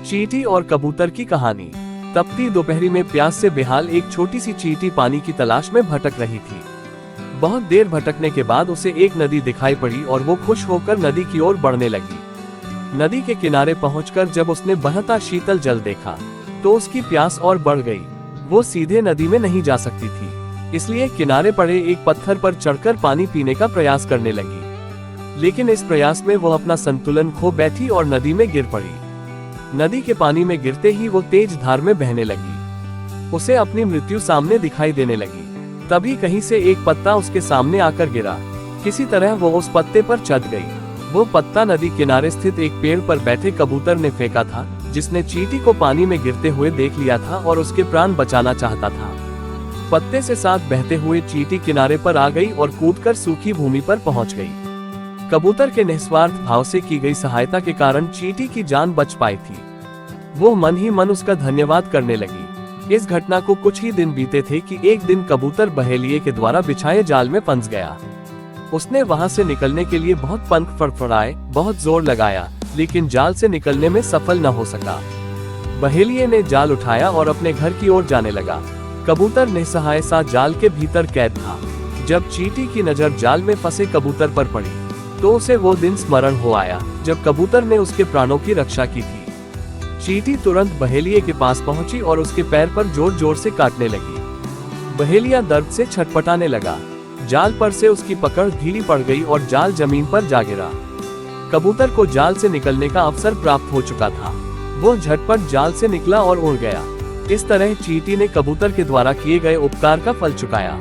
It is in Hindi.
चींटी और कबूतर की कहानी। तपती दोपहरी में प्यास से बेहाल एक छोटी सी चींटी पानी की तलाश में भटक रही थी। बहुत देर भटकने के बाद उसे एक नदी दिखाई पड़ी और वो खुश होकर नदी की ओर बढ़ने लगी। नदी के किनारे पहुंचकर जब उसने बहता शीतल जल देखा तो उसकी प्यास और बढ़ गई। वो सीधे नदी में नहीं जा सकती थी, इसलिए किनारे पड़े एक पत्थर पर चढ़कर पानी पीने का प्रयास करने लगी। लेकिन इस प्रयास में वो अपना संतुलन खो बैठी और नदी में गिर पड़ी। नदी के पानी में गिरते ही वो तेज धार में बहने लगी। उसे अपनी मृत्यु सामने दिखाई देने लगी। तभी कहीं से एक पत्ता उसके सामने आकर गिरा। किसी तरह वो उस पत्ते पर चढ़ गई। वो पत्ता नदी किनारे स्थित एक पेड़ पर बैठे कबूतर ने फेंका था, जिसने चींटी को पानी में गिरते हुए देख लिया था और उसके प्राण बचाना चाहता था। पत्ते से साथ बहते हुए चींटी किनारे पर आ गई और कूदकर सूखी भूमि पर पहुंच गई। कबूतर के निस्वार्थ भाव से की गई सहायता के कारण चींटी की जान बच पाई थी। वो मन ही मन उसका धन्यवाद करने लगी। इस घटना को कुछ ही दिन बीते थे कि एक दिन कबूतर बहेलिये के द्वारा बिछाए जाल में फंस गया। उसने वहां से निकलने के लिए बहुत पंख फड़फड़ाए, बहुत जोर लगाया, लेकिन जाल से निकलने में सफल न हो सका। बहेलिये ने जाल उठाया और अपने घर की ओर जाने लगा। कबूतर निस्सहाय सा जाल के भीतर कैद था। जब चींटी की नजर जाल में फंसे कबूतर पर पड़ी तो उसे वो दिन स्मरण हो आया जब कबूतर ने उसके प्राणों की रक्षा की थी। चींटी तुरंत बहेलिये के पास पहुंची और उसके पैर पर जोर जोर से काटने लगी। बहेलिया दर्द से छटपटाने लगा। जाल पर से उसकी पकड़ ढीली पड़ गई और जाल जमीन पर जा गिरा। कबूतर को जाल से निकलने का अवसर प्राप्त हो चुका था। वो झटपट जाल से निकला और उड़ गया। इस तरह चींटी ने कबूतर के द्वारा किए गए उपकार का फल चुकाया।